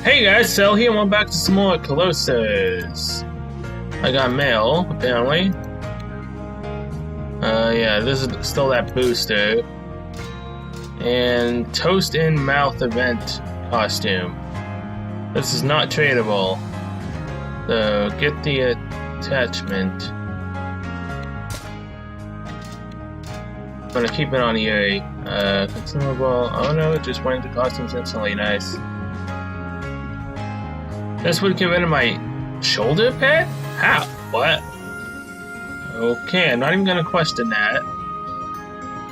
Hey guys, Cell here, and welcome back to some more Colossus. I got mail, apparently. Yeah, this is still that booster. And Toast in Mouth event costume. This is not tradable. So, get the attachment. I'm gonna keep it on EA. Consumable. Oh no, it just went into costumes instantly. Nice. This would get rid of my shoulder pad? How? What? Okay, I'm not even gonna question that.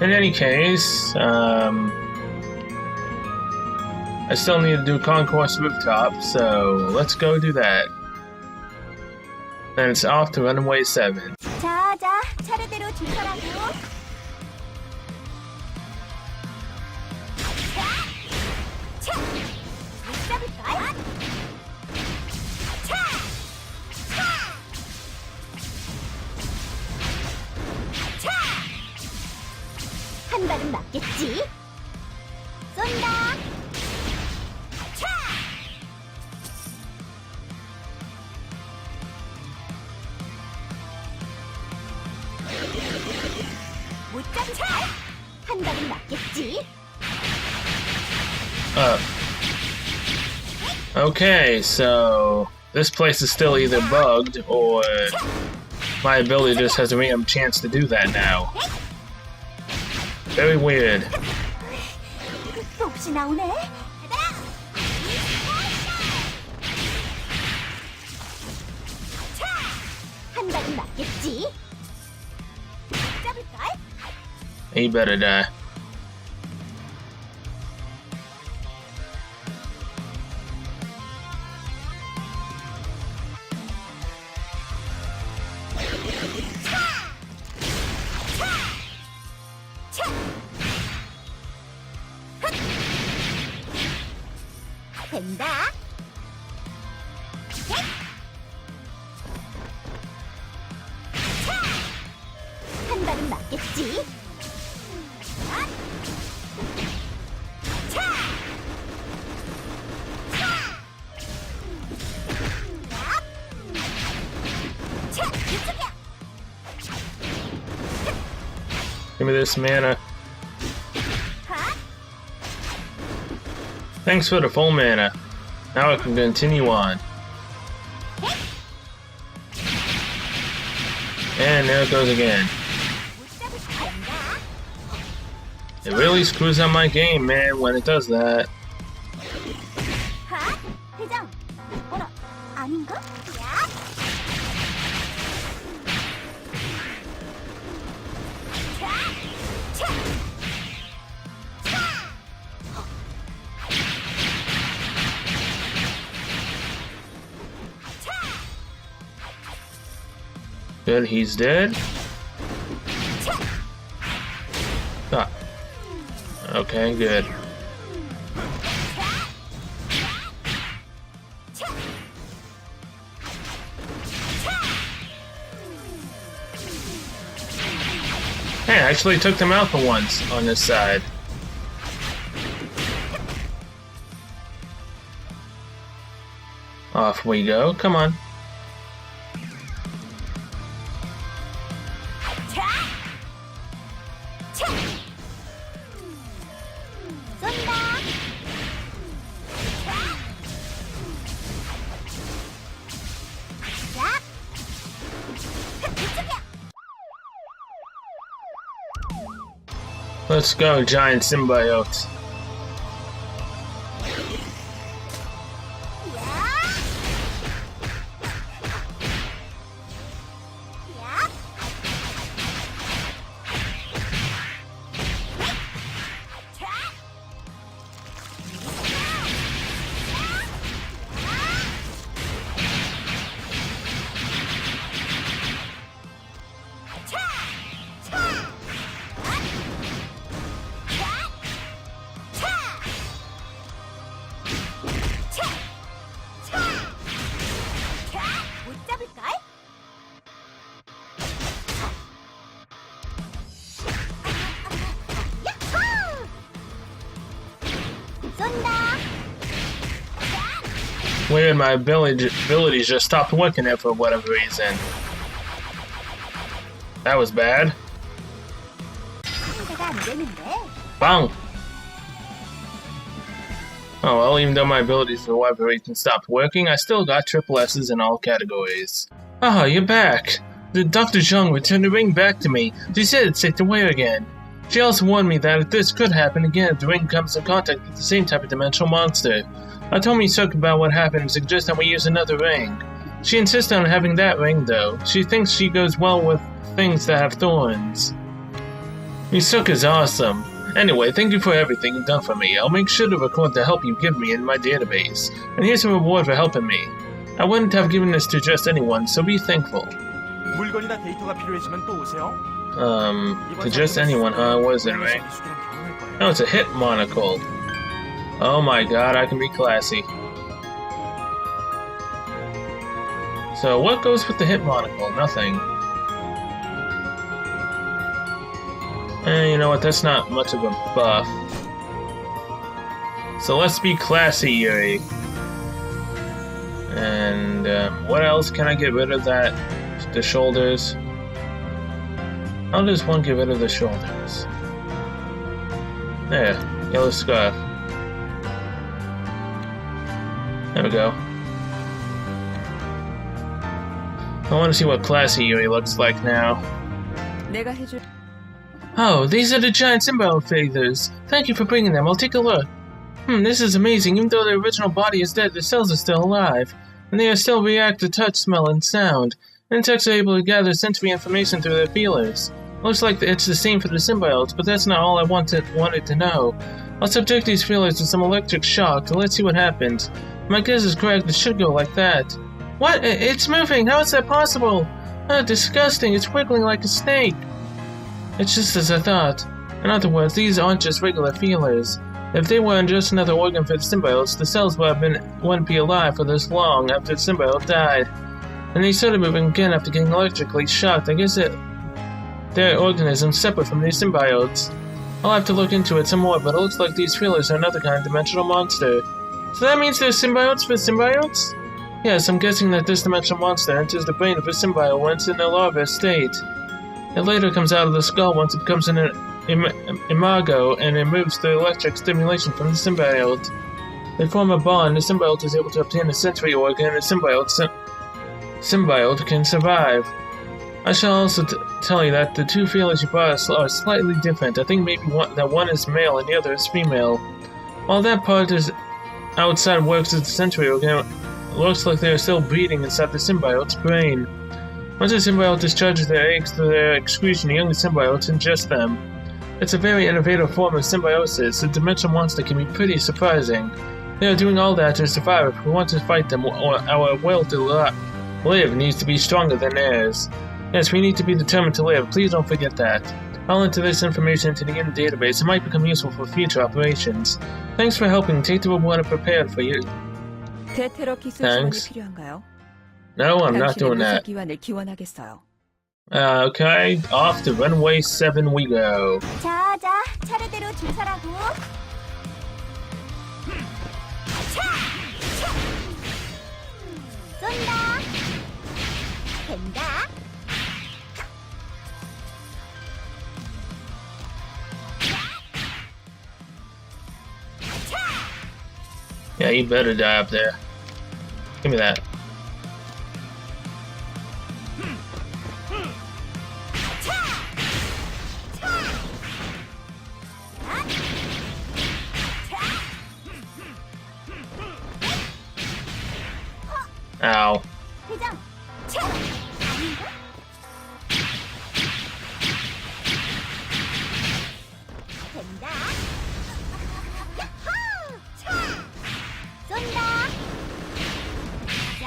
In any case, I still need to do Concourse Rooftop, so let's go do that. And it's off to Runway 7. 자, 차례대로 줄 서라고. 차! 잡을까? 차! 차! 한 발은 맞겠지? 쏜다! 차! 못 잡차! 한 발은 맞겠지? Okay, so this place is still either bugged or my ability just has a random chance to do that now. Very weird. 또 혹시 나오네? 차! 한 발은 맞겠지? 잡을까? He better die. 된다. 차! 한 발은 맞겠지? 차! 차! 차! 이쪽이야. Give me this mana. Thanks for the full mana. Now I can continue on. And there it goes again. It really screws up my game, man, when it does that. 회장. 어라, 아닌가? 야! 차! 차! Good, he's dead. Ah. Okay, good. Hey, I actually took them out for once on this side. Off we go. Come on. Let's go, giant symbiote. Weird, my abilities just stopped working there for whatever reason. That was bad. 상대가 안 되는데. Bang! Oh well, even though my abilities for whatever reason stopped working, I still got triple S's in all categories. Ah, you're back! Dr. Zhang returned the ring back to me. She said it's safe to wear again. She also warned me that if this could happen again if the ring comes in contact with the same type of dimensional monster. I told Misoka about what happened and suggested that we use another ring. She insisted on having that ring though. She thinks she goes well with things that have thorns. Misoka's awesome. Anyway, thank you for everything you've done for me. I'll make sure to record the help you give me in my database. And here's a reward for helping me. I wouldn't have given this to just anyone, so be thankful. 물건이나 데이터가 필요해지면 또 오세요. To just anyone, huh? What is it, right? Oh, it's a hit monocle. Oh my god, I can be classy. So, what goes with the hit monocle? Nothing. You know what, that's not much of a buff. So let's be classy, Yuri. And, what else can I get rid of that? The shoulders. How does one get rid of the shoulders? There, yellow scarf. There we go. I want to see what classy Yuri looks like now. Oh, these are the giant symbiote feathers. Thank you for bringing them. I'll take a look. This is amazing. Even though their original body is dead, the cells are still alive. And they still react to touch, smell, and sound. Insects are able to gather sensory information through their feelers. Looks like it's the same for the symbiotes, but that's not all I wanted to know. I'll subject these feelers to some electric shock, so let's see what happens. My guess is correct, it should go like that. What? It's moving! How is that possible? Disgusting, it's wiggling like a snake. It's just as I thought. In other words, these aren't just regular feelers. If they weren't just another organ for the symbiotes, the cells wouldn't be alive for this long after the symbiote died. And they started moving again after getting electrically shocked. I guess they're organisms separate from these symbiotes. I'll have to look into it some more, but it looks like these feelers are another kind of dimensional monster. So that means they're symbiotes for symbiotes? Yes, I'm guessing that this dimensional monster enters the brain of a symbiote when it's in a larva state. It later comes out of the skull once it becomes an imago, and it moves through electric stimulation from the symbiote. They form a bond, the symbiote is able to obtain a sensory organ, and the symbiote can survive. I shall also tell you that the two feelers you brought us are slightly different. I think maybe one is male and the other is female. While that part is outside works as the sensory organ, it looks like they are still breathing inside the symbiote's brain. Once the symbiote discharges their eggs through their excretion, the younger symbiotes ingest them. It's a very innovative form of symbiosis. The dimensional monster can be pretty surprising. They are doing all that to survive. If we want to fight them, our will to live needs to be stronger than theirs. Yes, we need to be determined to live. Please don't forget that. I'll enter this information into the inner database. It might become useful for future operations. Thanks for helping. Take the reward I prepared for you. Thanks. No, I'm not doing that. Okay, off to runway 7 we go. 자, 차례대로 줄 서라고. 쏜다. 된다. Yeah, you better die up there. Give me that. Ow. 회장. 차. 아닌가? 된다. 야호! 차. 쏜다. 자.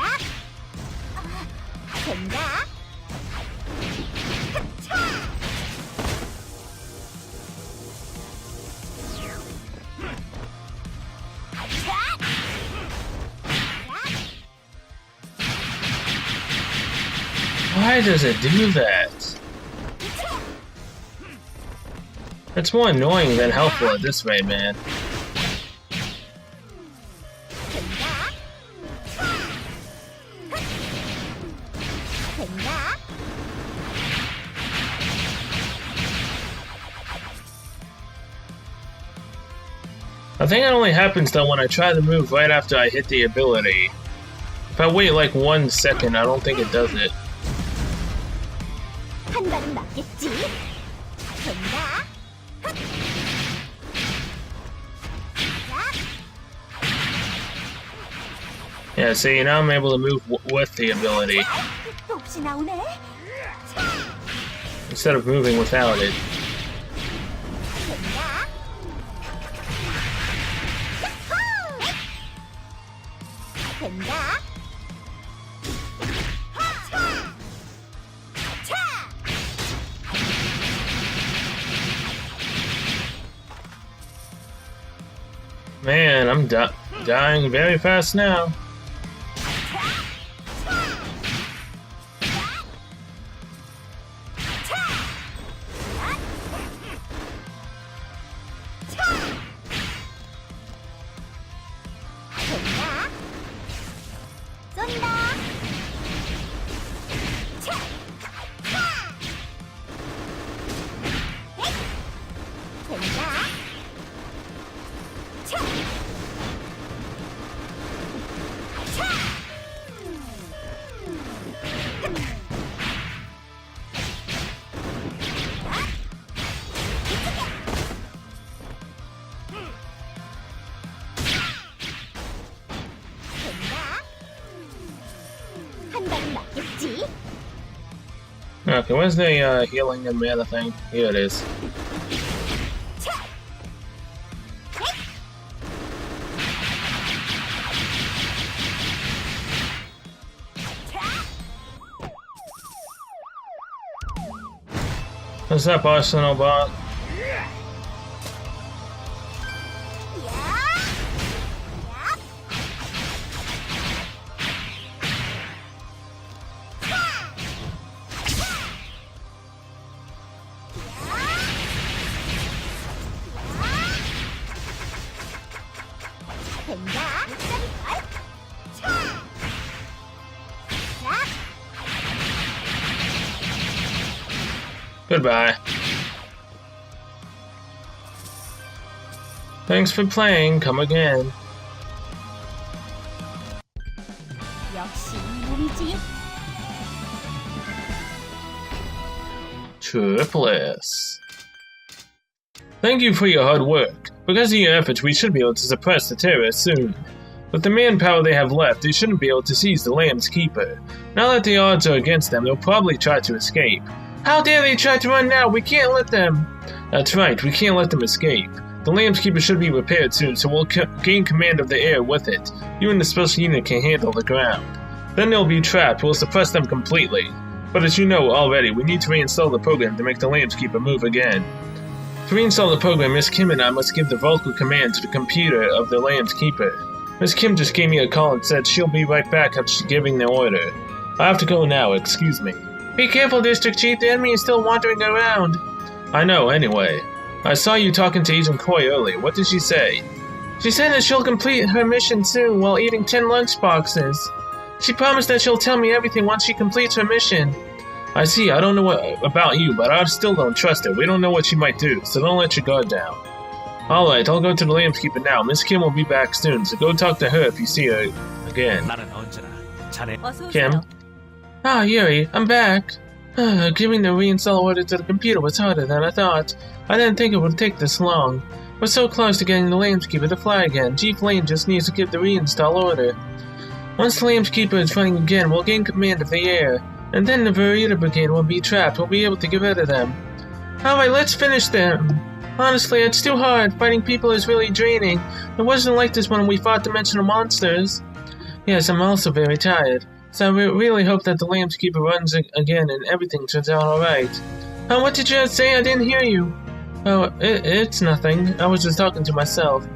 된다. 차. Why does it do that? It's more annoying than helpful at this rate, man. 된다. I think it only happens though when I try to move right after I hit the ability. If I wait like 1 second, I don't think it does it. 한 발은 맞겠지? 된다. 헛. Yeah, see, now I'm able to move with the ability 또 혹시 나오네? instead of moving without it. 된다. 야호! 된다. 차! Man, I'm dying very fast now. 된다. 쏜다. 차! 차! 된다. 차! 차! 된다. 한 발은 맞겠지? Okay, where's the healing and mana thing? Here it is. 차! 차! What's up, Arsenal bot? 야! 된다. 차! 자! Goodbye. Thanks for playing. Come again. 역시 몸이지. Triple S. Thank you for your hard work. Because of your efforts, we should be able to suppress the terrorists soon. With the manpower they have left, they shouldn't be able to seize the Lamb's Keeper. Now that the odds are against them, they'll probably try to escape. How dare they try to run now? We can't let them. That's right, we can't let them escape. The Lamb's Keeper should be repaired soon, so we'll gain command of the air with it. You and the special unit can handle the ground. Then they'll be trapped. We'll suppress them completely. But as you know already, we need to reinstall the program to make the Lamb's Keeper move again. To reinstall the program, Miss Kim and I must give the vocal command to the computer of the Lamb's Keeper. Miss Kim just gave me a call and said she'll be right back after giving the order. I have to go now, excuse me. Be careful, District Chief, the enemy is still wandering around. I know, anyway. I saw you talking to Agent Koi earlier. What did she say? She said that she'll complete her mission soon while eating 10 lunch boxes. She promised that she'll tell me everything once she completes her mission. I see, I don't know about you, but I still don't trust her. We don't know what she might do, so don't let your guard down. Alright, I'll go to the Lamb's Keeper now. Miss Kim will be back soon, so go talk to her if you see her again. 나는 언제나 자네 어서 Kim? 오세요. Ah, Yuri, I'm back. Giving the reinstall order to the computer was harder than I thought. I didn't think it would take this long. We're so close to getting the Lamb's Keeper to fly again. Chief Lane just needs to give the reinstall order. Once the Lamb's Keeper is running again, we'll gain command of the air. And then the Verita Brigade will be trapped. We'll be able to get rid of them. Alright, let's finish them. Honestly, it's too hard. Fighting people is really draining. It wasn't like this when we fought dimensional monsters. Yes, I'm also very tired. So I really hope that the Lamb's Keeper runs again and everything turns out alright. What did you say? I didn't hear you. Oh, it's nothing. I was just talking to myself.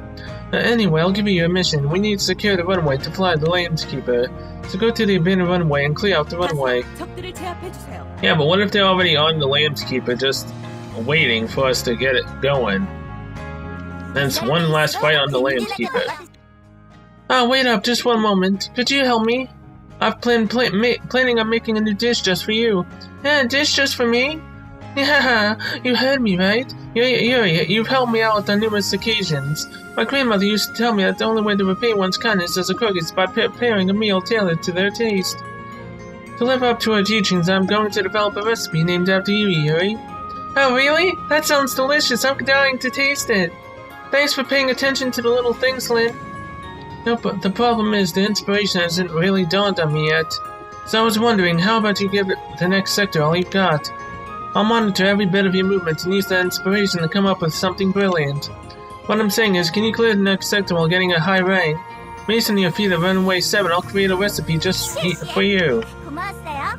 Anyway, I'll give you your mission. We need to secure the runway to fly the Lamb's Keeper. So go to the abandoned runway and clear out the runway. 적들을 제압해 주세요. Yeah, but what if they're already on the Lamb's Keeper just waiting for us to get it going? Then it's one last fight on the Lamb's Keeper. Ah, wait up, just one moment. Could you help me? I've planning on making a new dish just for you. Yeah, a dish just for me? Yeah, you heard me, right? You've helped me out on numerous occasions. My grandmother used to tell me that the only way to repay one's kindness as a cook is by preparing a meal tailored to their taste. To live up to her teachings, I'm going to develop a recipe named after you, Yuri. Oh, really? That sounds delicious. I'm dying to taste it. Thanks for paying attention to the little things, Lynn. No, but the problem is the inspiration hasn't really dawned on me yet. So I was wondering, how about you give the next sector all you've got? I'll monitor every bit of your movements and use that inspiration to come up with something brilliant. What I'm saying is, can you clear the next sector while getting a high rank? Based on your feat of Runway 7, I'll create a recipe just for you. 고마웠어요.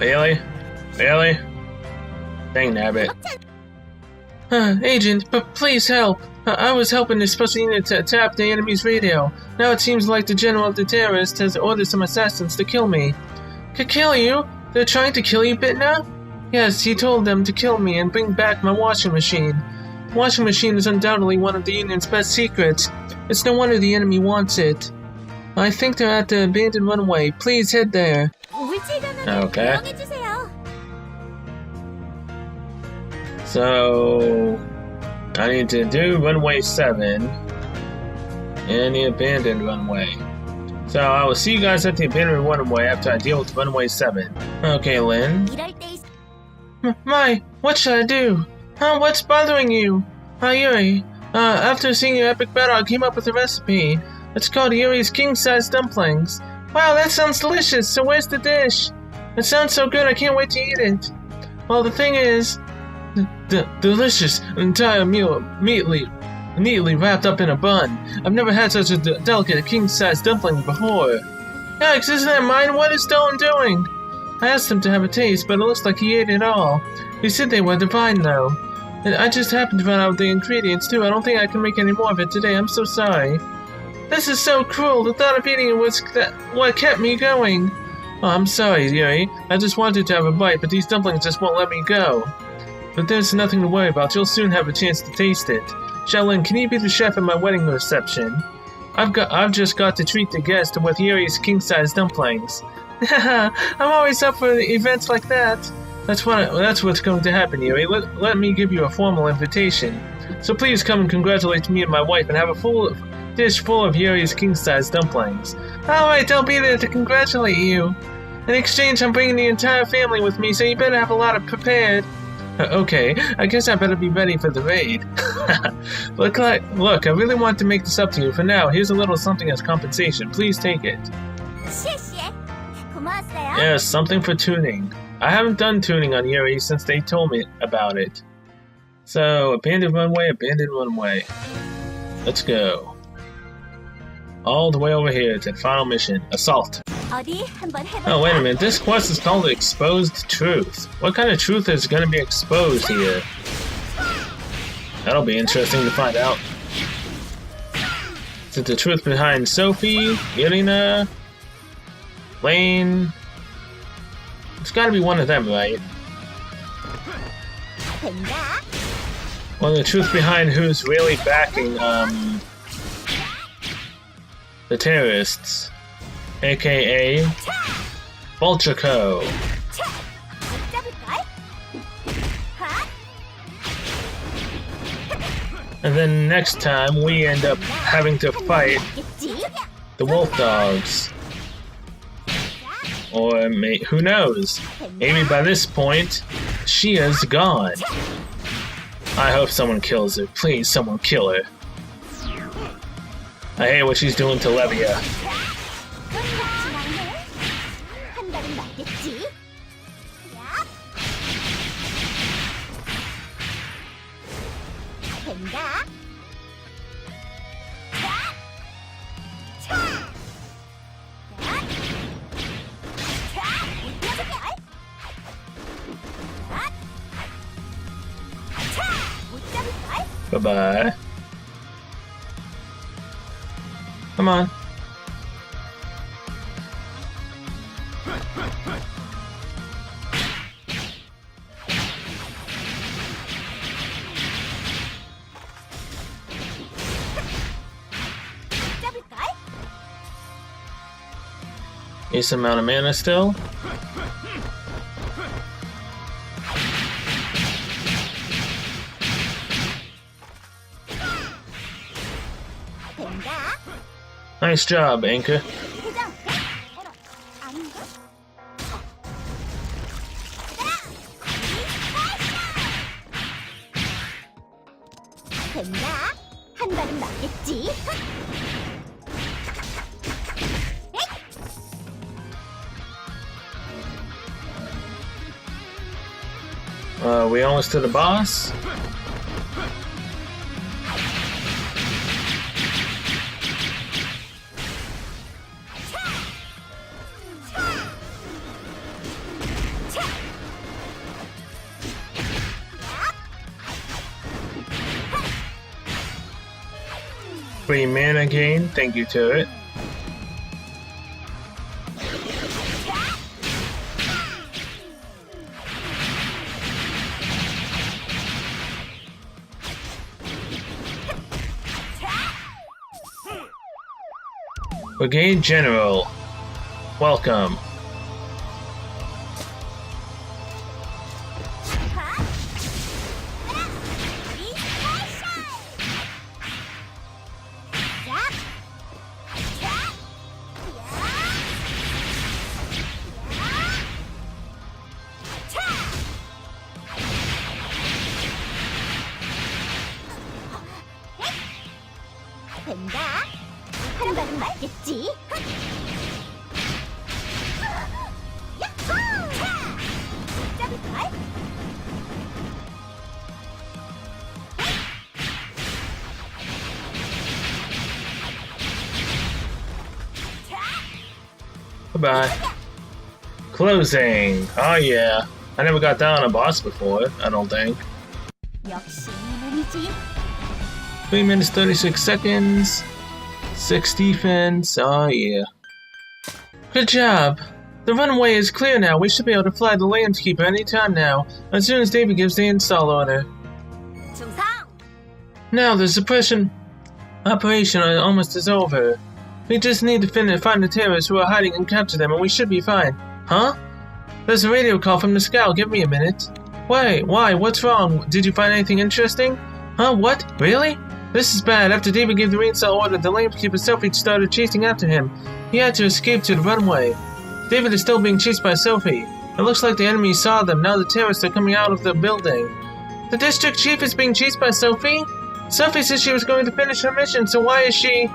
Really? Really? Dang nabbit. Agent, but please help. I was helping the special unit to tap the enemy's radio. Now it seems like the general of the terrorists has ordered some assassins to kill me. Could kill you? They're trying to kill you, Bitna? Yes, he told them to kill me and bring back my washing machine. The washing machine is undoubtedly one of the Union's best secrets. It's no wonder the enemy wants it. I think they're at the abandoned runway. Please head there. Okay. So, I need to do runway 7 and the abandoned runway. So I will see you guys at the abandoned runway after I deal with runway 7. Okay, Lynn. My, what should I do? What's bothering you? Yuri, after seeing your epic battle, I came up with a recipe. It's called Yuri's king-size dumplings. Wow, that sounds delicious, so where's the dish? It sounds so good, I can't wait to eat it. Well, the thing is, the delicious entire meal neatly wrapped up in a bun. I've never had such a delicate king-size dumpling before. Yikes, isn't that mine? What is Dolan doing? I asked him to have a taste, but it looks like he ate it all. He said they were divine, though. And I just happened to run out of the ingredients, too. I don't think I can make any more of it today. I'm so sorry. This is so cruel. The thought of eating it was what kept me going. Oh, I'm sorry, Yuri. I just wanted to have a bite, but these dumplings just won't let me go. But there's nothing to worry about. You'll soon have a chance to taste it. Shaolin, can you be the chef at my wedding reception? I've just got to treat the guests with Yuri's king-size dumplings. I'm always up for events like that. That's what's going to happen, Yuri. Let me give you a formal invitation. So please come and congratulate me and my wife and have a full dish full of Yuri's king-size dumplings. Alright, I'll be there to congratulate you. In exchange, I'm bringing the entire family with me, so you better have a lot of prepared. Okay, I guess I better be ready for the raid. Look, I really want to make this up to you. For now, here's a little something as compensation. Please take it. Yes, something for tuning. I haven't done tuning on Yuri since they told me about it. So, abandoned runway. Let's go. All the way over here to the final mission, Assault. Oh, wait a minute, this quest is called Exposed Truth. What kind of truth is going to be exposed here? That'll be interesting to find out. Is it the truth behind Sophie, Irina, Lane? It's gotta be one of them, right? Or the truth behind who's really backing, the terrorists. AKA Vulture-Co. And then next time we end up having to fight the Wolf Dogs. Or who knows? Maybe by this point, Shia's gone. I hope someone kills her. Please, someone kill her. I hate what she's doing to Levia. Bye-bye. Come on. Decent amount of mana still. 된다. Nice job, Anka. 회장. 아닌가? 된다. 한 발은 맞겠지. We almost to the boss. Free mana gain, thank you to it. Brigade General, welcome. 된다. 한 발은 맞겠지. 야호! 짜릿할? Goodbye. Closing. Oh yeah. I never got down on a boss before, I don't think. 역시 놈이지. 3 minutes 36 seconds. 6 defense. Oh yeah. Good job. The runway is clear now. We should be able to fly the Landskeeper anytime now, as soon as David gives the install order. 중상. Now the suppression operation almost is over. We just need to find the terrorists who are hiding and capture them, and we should be fine. Huh? There's a radio call from the scout. Give me a minute. Wait, why? What's wrong? Did you find anything interesting? Huh? What? Really? This is bad. After David gave the reinstall order, the Landskeeper Sophie started chasing after him. He had to escape to the runway. David is still being chased by Sophie. It looks like the enemy saw them. Now the terrorists are coming out of the building. The district chief is being chased by Sophie? Sophie said she was going to finish her mission, so why is she...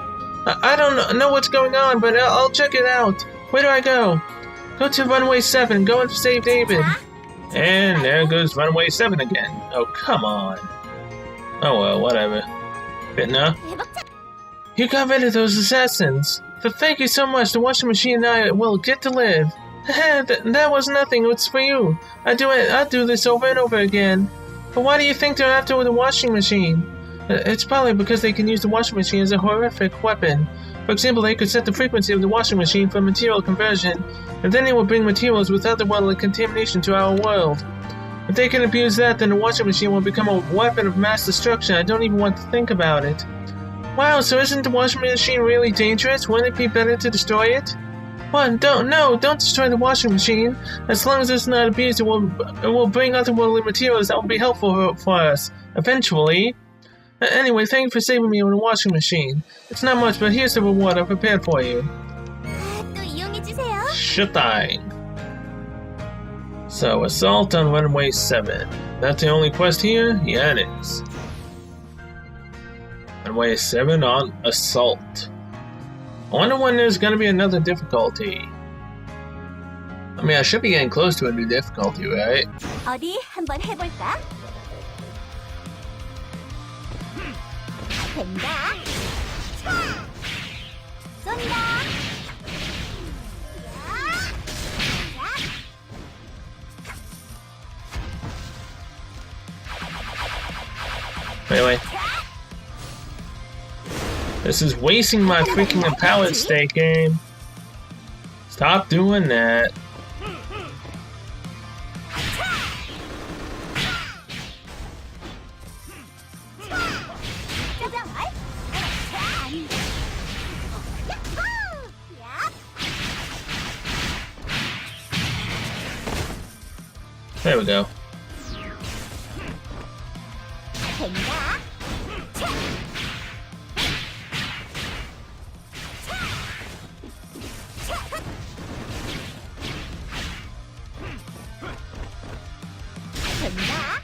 I don't know what's going on, but I'll check it out. Where do I go? Go to runway 7. Go and save David. And there goes runway 7 again. Oh, come on. Oh well, whatever. Good enough. 대박자. You got rid of those assassins. But thank you so much. The washing machine and I will get to live. That was nothing. It's for you. I'll do this over and over again. But why do you think they're after the washing machine? It's probably because they can use the washing machine as a horrific weapon. For example, they could set the frequency of the washing machine for material conversion, and then it will bring materials with otherworldly contamination to our world. If they can abuse that, then the washing machine will become a weapon of mass destruction. I don't even want to think about it. Wow, so isn't the washing machine really dangerous? Wouldn't it be better to destroy it? What? Don't destroy the washing machine. As long as it's not abused, it will bring otherworldly materials that will be helpful for us. Eventually. Anyway, thank you for saving me with the washing machine. It's not much, but here's the reward I prepared for you. 또 이용해주세요. Sure thing. So, assault on runway 7. That's the only quest here? Yeah, it is. Runway 7 on assault. I wonder when there's gonna be another difficulty. I mean, I should be getting close to a new difficulty, right? 어디 한번 해볼까? 된다. 차! 쏜다. Really? This is wasting my freaking empowered state game. Stop doing that. There we go. 된다. 된다.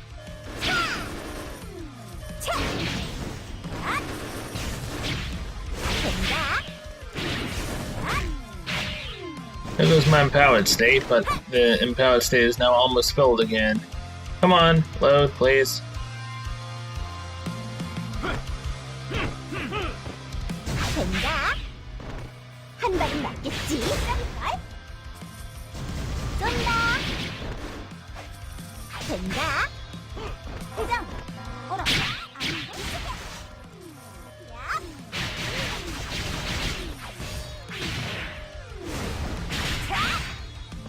된다. There goes my empowered state, but the empowered state is now almost filled again. Come on, load, please. 된다. 한 발은 맞겠지? 쏠걸? 쏜다. 된다. 회전. 어라. 야.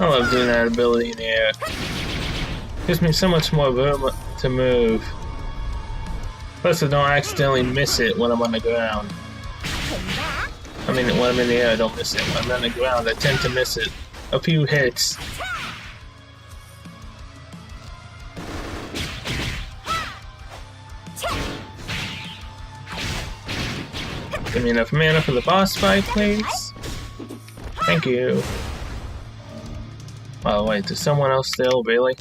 I love doing that ability in the air. Gives me so much more room to move. Plus, I don't accidentally miss it when I'm on the ground. 된다. I mean, when I'm in the air, I don't miss it. When I'm on the ground, I tend to miss it. A few hits. Give me enough mana for the boss fight, please. Thank you. Oh wait, there's someone else still, really?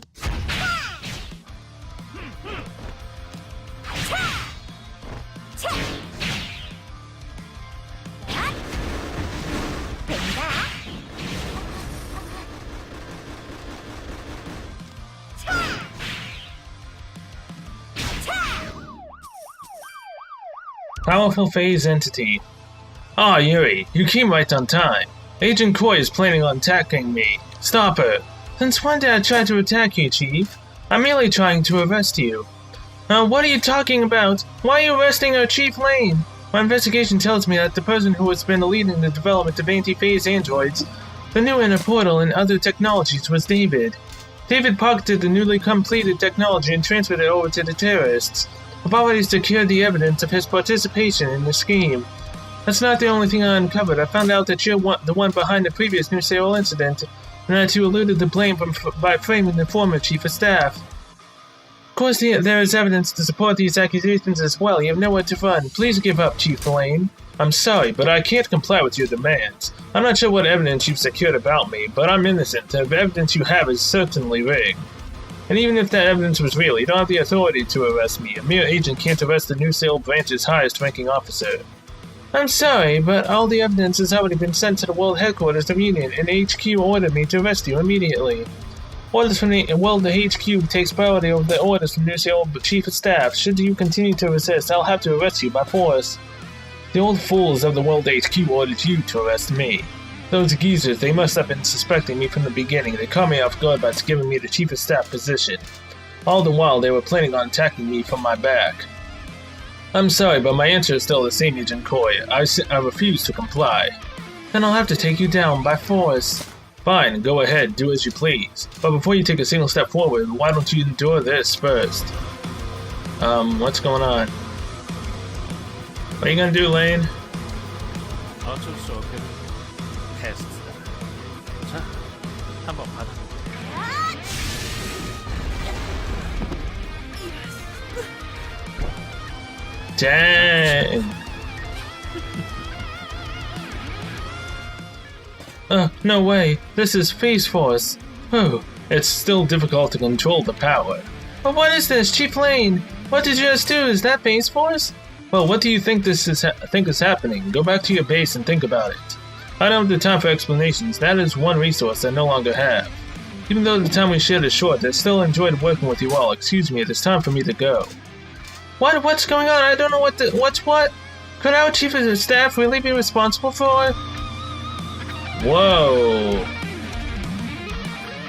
Powerful phase entity. Ah, Yuri, you came right on time. Agent Koi is planning on attacking me. Stop her. Since when did I try to attack you, Chief? I'm merely trying to arrest you. What are you talking about? Why are you arresting our Chief Lane? My investigation tells me that the person who has been leading the development of anti-phase androids, the new inner portal, and other technologies was David. David pocketed the newly completed technology and transferred it over to the terrorists. I've already secured the evidence of his participation in the scheme. That's not the only thing I uncovered. I found out that you're the one behind the previous New Serial incident, and that you eluded the blame by framing the former Chief of Staff. Of course, there is evidence to support these accusations as well. You have nowhere to run. Please give up, Chief Lane. I'm sorry, but I can't comply with your demands. I'm not sure what evidence you've secured about me, but I'm innocent. The evidence you have is certainly rigged. And even if that evidence was real, you don't have the authority to arrest me. A mere agent can't arrest the New Serial branch's highest-ranking officer. I'm sorry, but all the evidence has already been sent to the World Headquarters of Union, and HQ ordered me to arrest you immediately. Orders from the HQ takes priority over the orders from New Serial Chief of Staff. Should you continue to resist, I'll have to arrest you by force. The old fools of the World HQ ordered you to arrest me. Those geezers, they must have been suspecting me from the beginning. They caught me off guard by giving me the Chief of Staff position. All the while, they were planning on attacking me from my back. I'm sorry, but my answer is still the same, Agent Koi. I refuse to comply. Then I'll have to take you down by force. Fine, go ahead, do as you please. But before you take a single step forward, why don't you endure this first? What's going on? What are you gonna do, Lane? 어쩔 수 없게 테스트다. 자, 한번 받아. Dang! No way. This is Phase Force. Oh, it's still difficult to control the power. But what is this, Chief Lane? What did you just do? Is that Phase Force? Well, what do you think is happening? Go back to your base and think about it. I don't have the time for explanations. That is one resource I no longer have. Even though the time we shared is short, I still enjoyed working with you all. Excuse me, it is time for me to go. What's going on? I don't know what's what? Could our Chief of Staff really be responsible for it? Whoa.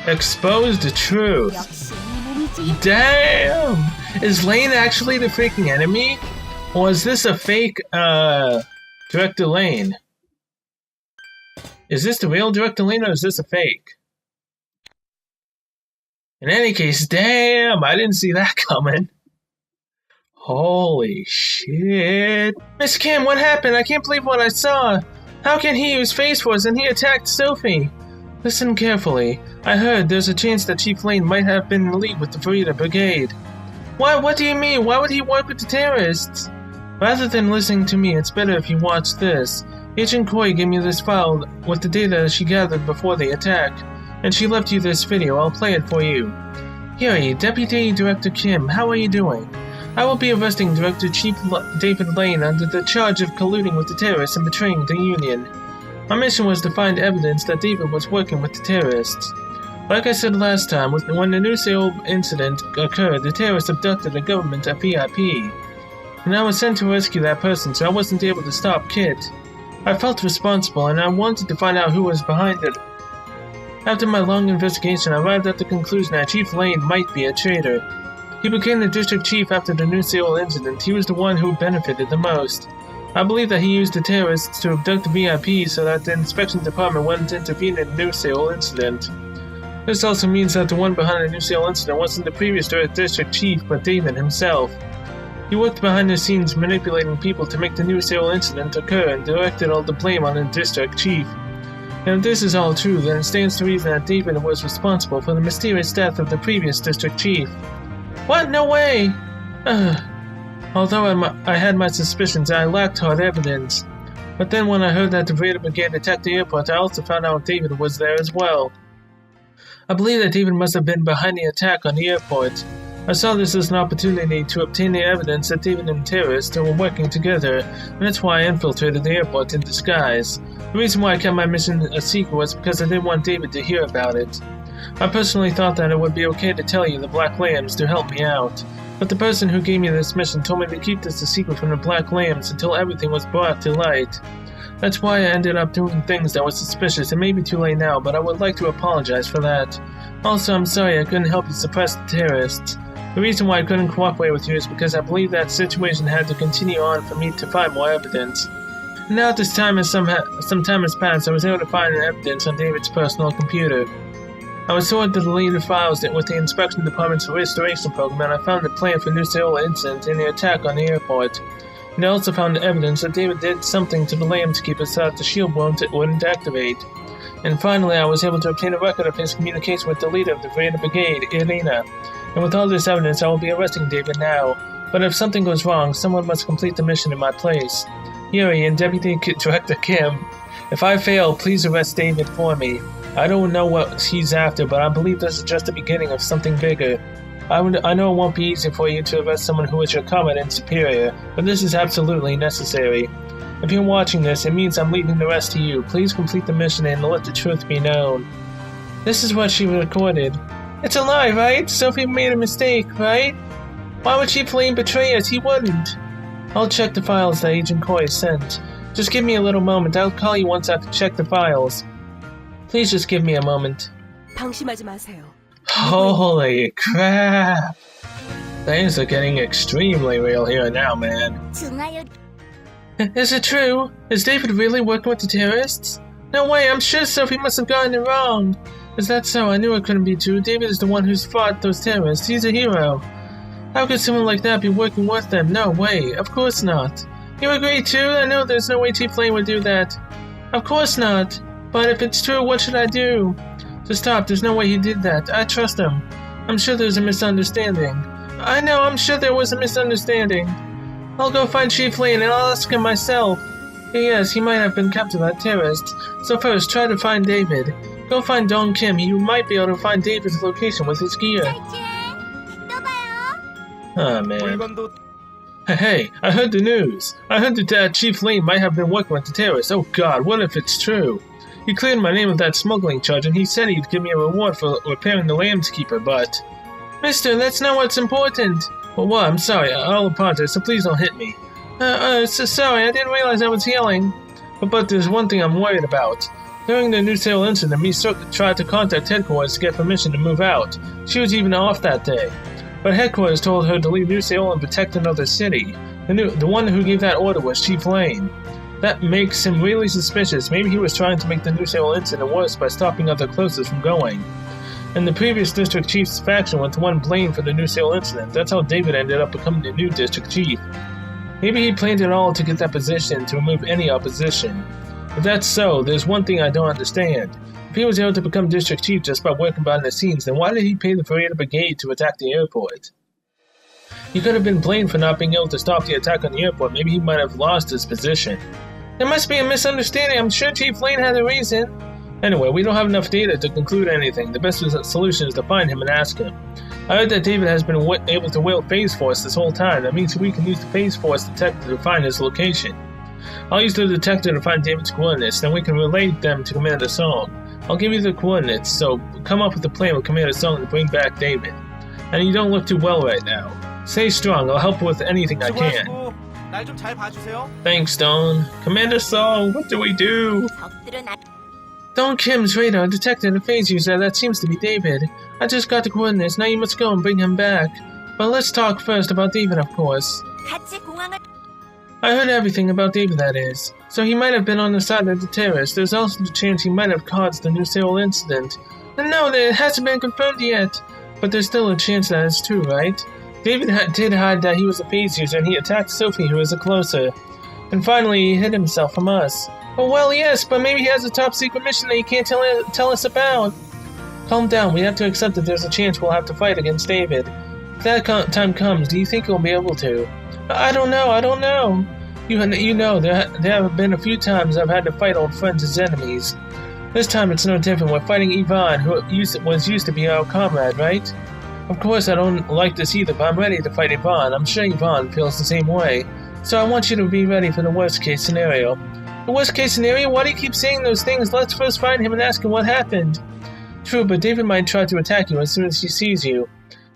Expose the truth. 역시 이놈이지. Damn! Is Lane actually the freaking enemy? Or is this a fake, Director Lane? Is this the real Director Lane or is this a fake? In any case, damn! I didn't see that coming. Holy shit. Miss Kim, what happened? I can't believe what I saw. How can he use Phase Force and he attacked Sophie? Listen carefully. I heard there's a chance that Chief Lane might have been in league with the Farida Brigade. What? What do you mean? Why would he work with the terrorists? Rather than listening to me, it's better if you watch this. Agent Koi gave me this file with the data she gathered before the attack, and she left you this video. I'll play it for you. Yuri, Deputy Director Kim, how are you doing? I will be arresting Director Chief David Lane under the charge of colluding with the terrorists and betraying the Union. My mission was to find evidence that David was working with the terrorists. Like I said last time, when the New Seoul incident occurred, the terrorists abducted a government VIP. And I was sent to rescue that person, so I wasn't able to stop Kit. I felt responsible, and I wanted to find out who was behind it. After my long investigation, I arrived at the conclusion that Chief Lane might be a traitor. He became the district chief after the New Seoul incident. He was the one who benefited the most. I believe that he used the terrorists to abduct the VIP so that the inspection department wouldn't intervene in the New Seoul incident. This also means that the one behind the New Seoul incident wasn't the previous district chief, but David himself. He worked behind the scenes manipulating people to make the New Seoul incident occur and directed all the blame on the district chief. And if this is all true, then it stands to reason that David was responsible for the mysterious death of the previous district chief. What? No way! Although I had my suspicions, I lacked hard evidence. But then when I heard that the Farida Brigade attacked the airport, I also found out David was there as well. I believe that David must have been behind the attack on the airport. I saw this as an opportunity to obtain the evidence that David and terrorists were working together, and that's why I infiltrated the airport in disguise. The reason why I kept my mission a secret was because I didn't want David to hear about it. I personally thought that it would be okay to tell you the Black Lambs to help me out, but the person who gave me this mission told me to keep this a secret from the Black Lambs until everything was brought to light. That's why I ended up doing things that were suspicious. It may be too late now, but I would like to apologize for that. Also, I'm sorry I couldn't help you suppress the terrorists. The reason why I couldn't cooperate with you is because I believe that situation had to continue on for me to find more evidence. Now at this time, as some time has passed, I was able to find evidence on David's personal computer. I was sorted to delete the files with the inspection department's restoration program, and I found the plan for New Seoul incident and the attack on the airport. And I also found evidence that David did something to the Lambs Keeper so that the shield wouldn't activate. And finally, I was able to obtain a record of his communication with the leader of the Farida Brigade, Irina. And with all this evidence, I will be arresting David now. But if something goes wrong, someone must complete the mission in my place. Yuri and Deputy Director Kim, if I fail, please arrest David for me. I don't know what he's after, but I believe this is just the beginning of something bigger. I know it won't be easy for you to arrest someone who is your competent superior, but this is absolutely necessary. If you're watching this, it means I'm leaving the rest to you. Please complete the mission and let the truth be known. This is what she recorded. It's a lie, right? Sophie made a mistake, right? Why would Chief Lane betray us? He wouldn't. I'll check the files that Agent Koi sent. Just give me a little moment. I'll call you once I've checked the files. Please just give me a moment. 방심하지 마세요. Holy crap! Things are getting extremely real here now, man. 중화요. Is it true? Is David really working with the terrorists? No way, I'm sure Sophie must have gotten it wrong. Is that so? I knew it couldn't be true. David is the one who's fought those terrorists. He's a hero. How could someone like that be working with them? No way, of course not. You agree too? I know there's no way Chief Lane would do that. Of course not. But if it's true, what should I do? Just stop, there's no way he did that. I trust him. I'm sure there's a misunderstanding. I know, I'm sure there was a misunderstanding. I'll go find Chief Lane and I'll ask him myself. Yes, he might have been captured by terrorists. So first, try to find David. Go find Dong Kim. He might be able to find David's location with his gear. 짤짤. 또 봐요. Oh man. 물건도 Hey, I heard the news. I heard that Chief Lane might have been working with the terrorists. Oh god, what if it's true? He cleared my name of that smuggling charge and he said he'd give me a reward for repairing the Lambs Keeper, but... Mister, that's not what's important. Well, what? I'm sorry. I'll apologize, so please don't hit me. So sorry, I didn't realize I was yelling. But there's one thing I'm worried about. During the New Seoul incident, Misoka tried to contact headquarters to get permission to move out. She was even off that day. But headquarters told her to leave New Seoul and protect another city. The one who gave that order was Chief Lane. That makes him really suspicious. Maybe he was trying to make the New Seoul incident worse by stopping other closest from going. And the previous district chief's faction was the one blamed for the New Seoul incident. That's how David ended up becoming the new district chief. Maybe he planned it all to get that position to remove any opposition. If that's so, there's one thing I don't understand. If he was able to become district chief just by working behind the scenes, then why did he pay the Farida Brigade to attack the airport? He could have been blamed for not being able to stop the attack on the airport. Maybe he might have lost his position. There must be a misunderstanding. I'm sure Chief Lane had a reason. Anyway, we don't have enough data to conclude anything. The best solution is to find him and ask him. I heard that David has been able to wield Phase Force this whole time. That means we can use the Phase Force detector to find his location. I'll use the detector to find David's coordinates, then we can relay them to Commander Song. I'll give you the coordinates, so come up with a plan with Commander Song to bring back David. And you don't look too well right now. Stay strong, I'll help with anything I can. 수고하시고 날 좀 잘 봐주세요. Thanks, Stone. Commander Song, what do we do? Don Kim's radar detected a phase user that seems to be David. I just got the coordinates, now you must go and bring him back. But let's talk first about David, of course. I heard everything about David, that is. So he might have been on the side of the terrorists. There's also the chance he might have caused the New Seoul incident. And no, it hasn't been confirmed yet. But there's still a chance that it's true, right? David did hide that he was a phase user, and he attacked Sophie, who is a closer. And finally, he hid himself from us. Oh, well, yes, but maybe he has a top-secret mission that he can't tell us about. Calm down, we have to accept that there's a chance we'll have to fight against David. If that time comes, do you think we'll be able to? I don't know. You know, there have been a few times I've had to fight old friends as enemies. This time it's no different. We're fighting Yvonne, who was used to be our comrade, right? Of course, I don't like this either, but I'm ready to fight Yvonne. I'm sure Yvonne feels the same way. So I want you to be ready for the worst-case scenario. The worst-case scenario? Why do you keep saying those things? Let's first find him and ask him what happened. True, but David might try to attack you as soon as he sees you.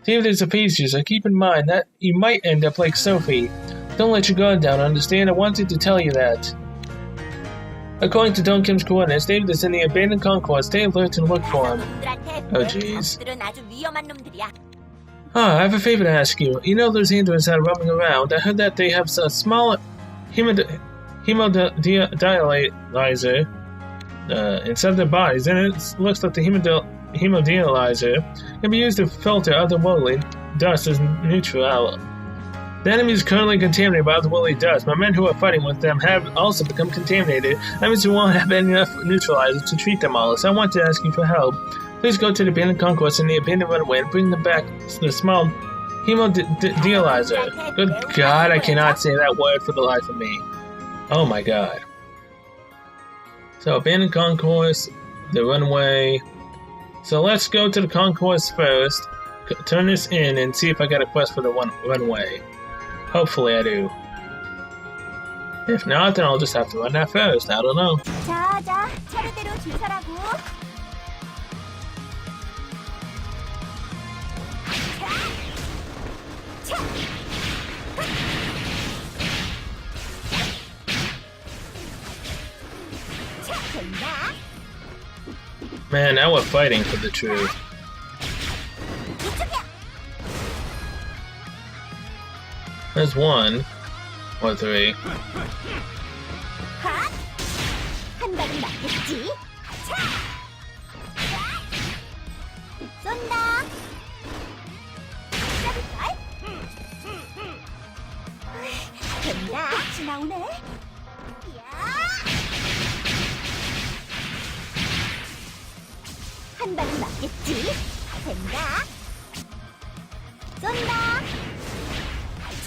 David is a phase user. Keep in mind that you might end up like Sophie. Don't let your guard down, understand? I wanted to tell you that. According to Don Kim's coordinates, David is in the abandoned concourse. Stay alert and look for him. Oh, jeez. I have a favor to ask you. You know those androids that are roaming around? I heard that they have a small hemodialyzer inside their bodies, and it looks like the hemodialyzer can be used to filter otherworldly dust as neutral. The enemy is currently contaminated by otherworldly dust. My men who are fighting with them have also become contaminated. That means we won't have enough neutralizers to treat them all. So I want to ask you for help. Please go to the abandoned concourse in the abandoned runway and bring them back the small hemodialyzer. Good God, I cannot say that word for the life of me. Oh my God. So abandoned concourse, the runway. So let's go to the concourse first. Turn this in and see if I got a quest for the runway. Hopefully I do. If not, then I'll just have to run that first. I don't know. 자, 차례대로 줄 서라고. 된다. Man, now we're fighting for the truth. There's one. Or three. 한 발은 맞겠지? 차! 쏜다. 잡을걸? 된다. 지나오네. 야! 한 발은 맞겠지? 된다. 쏜다. 차!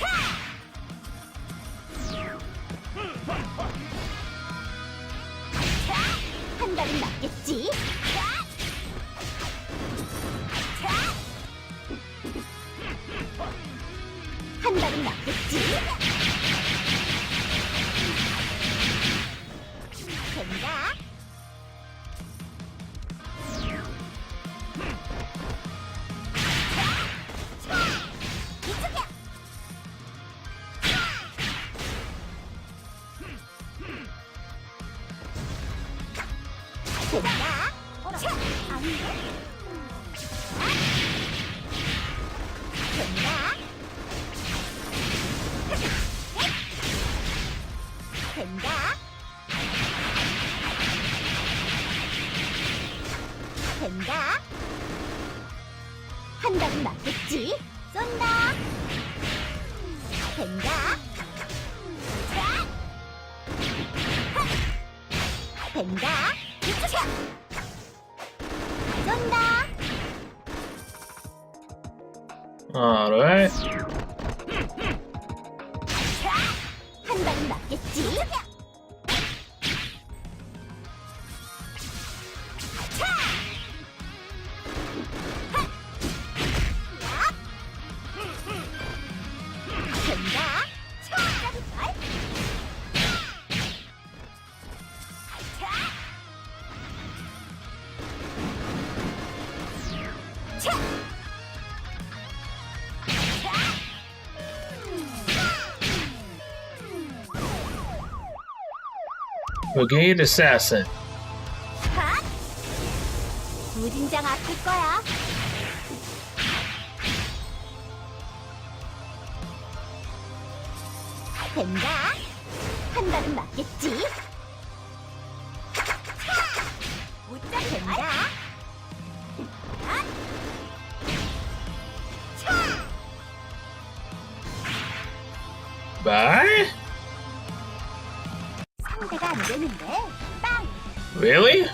한 발은 맞겠지? 한 발은 맞겠지? 된다. 이쪽이야. 된다. 차! 안 돼. 된다. 된다. 된다. 한 발은 맞겠지? 쏜다. 된다. 자! 된다. 차. 쏜다. Alright. 한 방은 맞겠지? 된다. Brigade Assassin. 핫! 무진장 아낄 거야. 된다. 한 발은 맞겠지? 못잡 된다. 핫! 차! Bye? 상대가 안 되는데. 빵! Really?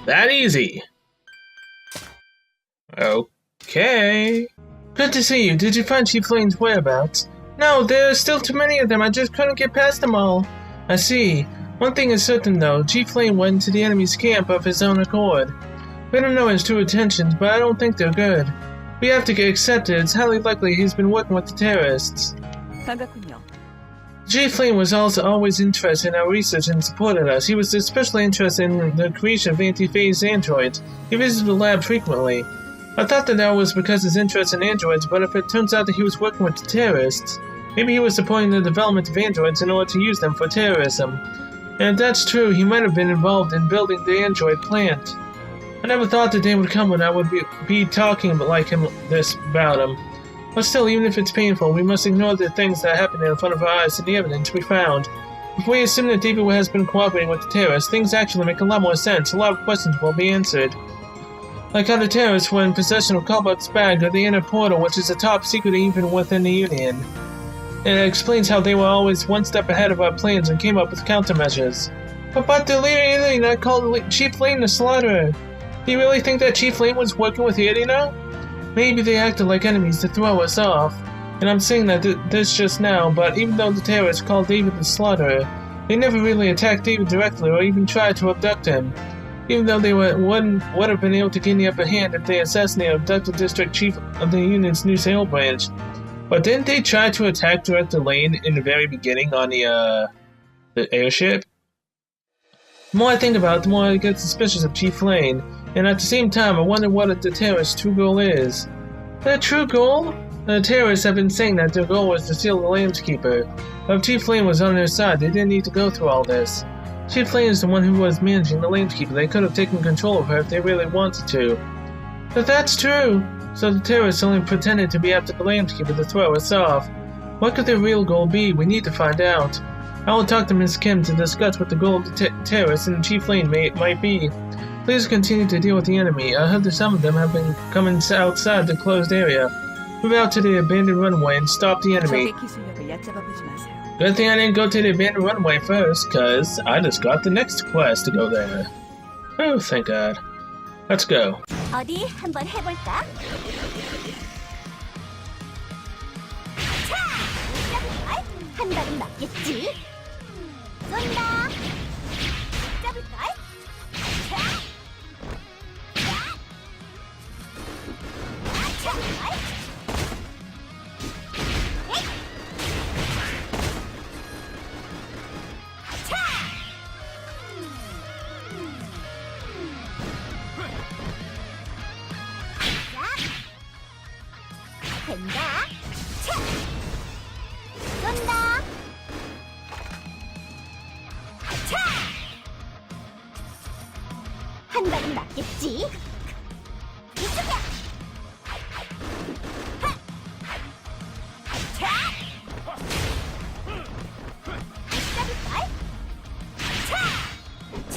That easy? Okay. Good to see you. Did you find Chief Lane's whereabouts? No, there are still too many of them. I just couldn't get past them all. I see. One thing is certain, though. Chief Lane went into the enemy's camp of his own accord. We don't know his true intentions, but I don't think they're good. We have to get accepted. It's highly likely he's been working with the terrorists. 반갑군요. Chief Lane was also always interested in our research and supported us. He was especially interested in the creation of anti-phase androids. He visited the lab frequently. I thought that was because of his interest in androids, but if it turns out that he was working with the terrorists, maybe he was supporting the development of androids in order to use them for terrorism. And if that's true, he might have been involved in building the android plant. I never thought the day would come when I would be talking like him about him. But still, even if it's painful, we must ignore the things that happened in front of our eyes and the evidence we found. If we assume that David has been cooperating with the terrorists, things actually make a lot more sense. A lot of questions will be answered. Like how the terrorists were in possession of Cobot's bag or the inner portal, which is a top secret even within the Union. And it explains how they were always one step ahead of our plans and came up with countermeasures. But the Irina called Chief Lane the slaughterer. Do you really think that Chief Lane was working with Irina? Maybe they acted like enemies to throw us off. And I'm saying that this just now, but even though the terrorists called David the slaughterer, they never really attacked David directly or even tried to abduct him. Even though they would have been able to gain the upper hand if they assassinated or abducted District Chief of the Union's new sail branch. But didn't they try to attack Director Lane in the very beginning on the airship? The more I think about it, the more I get suspicious of Chief Lane. And at the same time, I wonder what the terrorists' true goal is. Their true goal? The terrorists have been saying that their goal was to steal the Lambskeeper. But if Chief Lane was on their side, they didn't need to go through all this. Chief Lane is the one who was managing the Lambskeeper. They could have taken control of her if they really wanted to. But that's true! So the terrorists only pretended to be after the Lambskeeper to throw us off. What could their real goal be? We need to find out. I will talk to Ms. Kim to discuss what the goal of the terrorists and Chief Lane might be. Please continue to deal with the enemy. I heard that some of them have been coming outside the closed area. Move out to the abandoned runway and stop the enemy. 적의 기술력을 얕잡아보지 마세요. Good thing I didn't go to the abandoned runway first, cause I just got the next quest to go there. Oh, thank God. Let's go. 어디 한번 해볼까? 차! 잡을걸? 한 발은 맞겠지? 쏜다. 잡을걸? 차! 잡을걸? 된다. 차! 쏜다. 차! 한 발은 맞겠지? 이쪽이야. 하! 차! 잡을걸? 차! 차!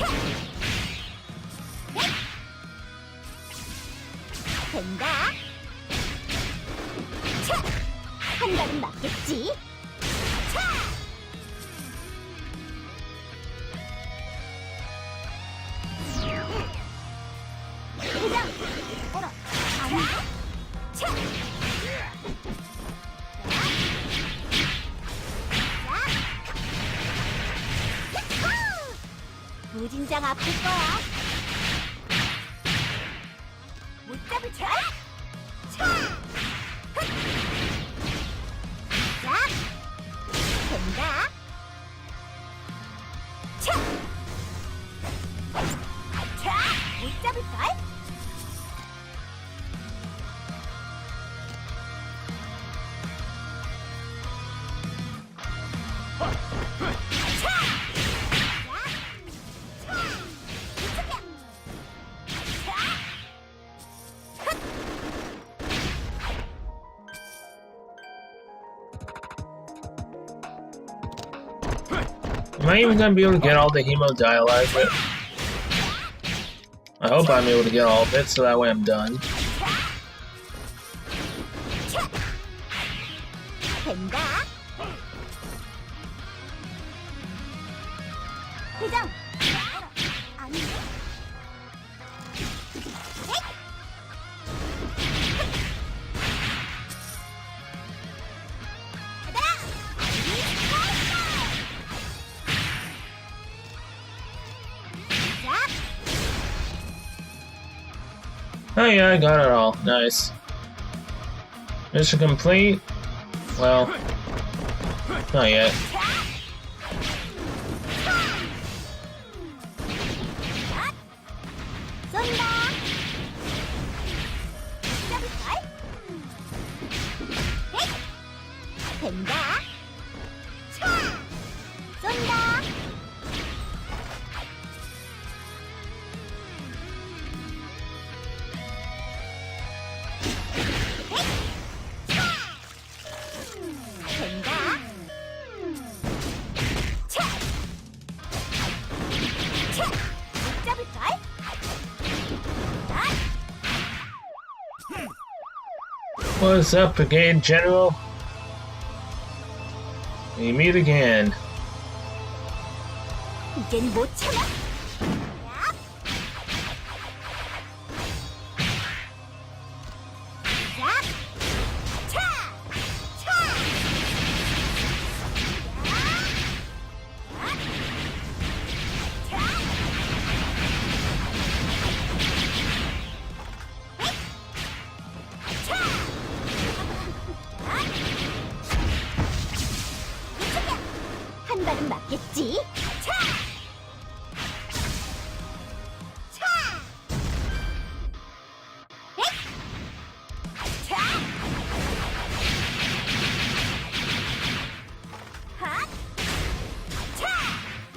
된다. 차! 한 발은 맞겠지? 차! 무진장 아플 거야. 못 잡을 차. 차. 흑. 자. 된다. 차. 차. 못 잡을 걸. Am I even gonna be able to get all the hemodialyzer? I hope I'm able to get all of it, so that way I'm done. 된다. 회장. 안 돼. Oh yeah, I got it all. Nice. Mission complete? Well, not yet. 쏜다. 된다. 차. 쏜다. 된다. 차. 차. 못 잡을걸? What's up, Brigade General? We meet again. 이젠 못 참아. 차. 차. 한 발은 맞겠지? 차! 차! 엑! 차! 핫! 차!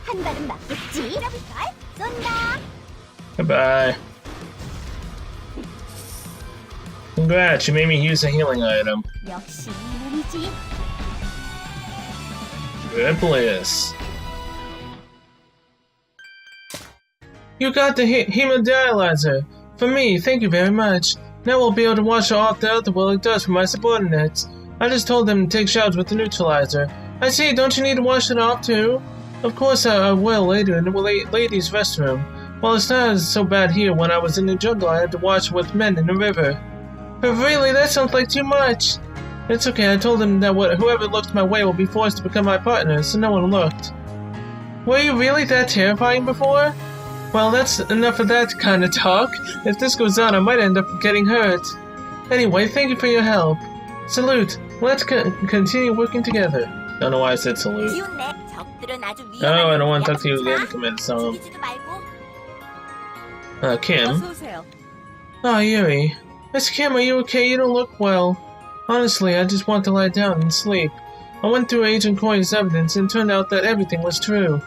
한 발은 맞겠지? 잡을걸? 쏜다! Goodbye. Congrats, you made me use a healing item. 역시 이 몸이지. Good bliss. You got the hemodialyzer. For me, thank you very much. Now we'll be able to wash off the other well it does for my subordinates. I just told them to take showers with the neutralizer. I see, don't you need to wash it off too? Of course I will later in the ladies' restroom. Well, it's not so bad here. When I was in the jungle, I had to wash with men in the river. But really, that sounds like too much. It's okay, I told them that whoever looked my way will be forced to become my partner, so no one looked. Were you really that terrifying before? Well, that's enough of that kind of talk. If this goes on, I might end up getting hurt. Anyway, thank you for your help. Salute. Let's continue working together. Don't know why I said salute. 기운내. 적들은 아주 Oh, I don't want to talk to you again. Commit some. 죽이지도 말고. Kim. 어서 오세요. Oh, Yuri. Miss Kim, are you okay? You don't look well. Honestly, I just want to lie down and sleep. I went through Agent Coy's evidence and it turned out that everything was true.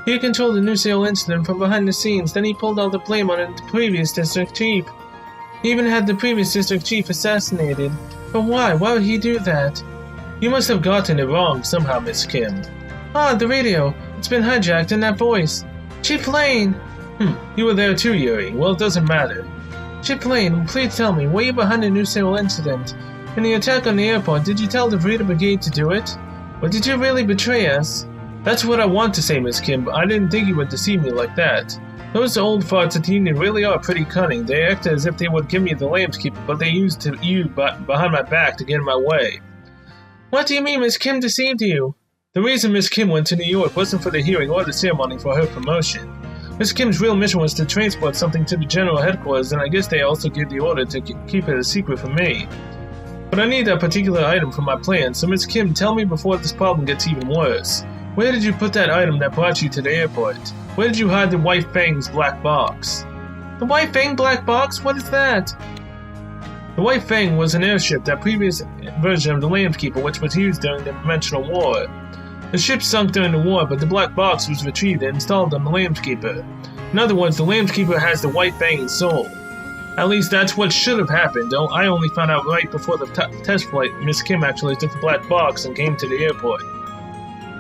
He controlled the New Seoul incident from behind the scenes, then he pulled all the blame on the previous district chief. He even had the previous district chief assassinated. But why? Why would he do that? You must have gotten it wrong somehow, Miss Kim. Ah, the radio. It's been hijacked in that voice. Chief Lane! You were there too, Yuri. Well, it doesn't matter. Chief Lane, please tell me, were you behind the New Seoul incident? In the attack on the airport, did you tell the Vrita Brigade to do it? Or did you really betray us? That's what I want to say, Miss Kim, but I didn't think you would deceive me like that. Those old farts at the Union really are pretty cunning. They acted as if they would give me the lambskeep, but they used you behind my back to get in my way. What do you mean Miss Kim deceived you? The reason Miss Kim went to New York wasn't for the hearing or the ceremony for her promotion. Miss Kim's real mission was to transport something to the general headquarters, and I guess they also gave the order to keep it a secret from me. But I need that particular item for my plan, so Miss Kim, tell me before this problem gets even worse. Where did you put that item that brought you to the airport? Where did you hide the White Fang's black box? The White Fang black box? What is that? The White Fang was an airship, that previous version of the Lambkeeper, which was used during the Dimensional War. The ship sunk during the war, but the black box was retrieved and installed on the Lambkeeper. In other words, the Lambkeeper has the White Fang's soul. At least that's what should have happened. I only found out right before the test flight Miss Kim actually took the black box and came to the airport.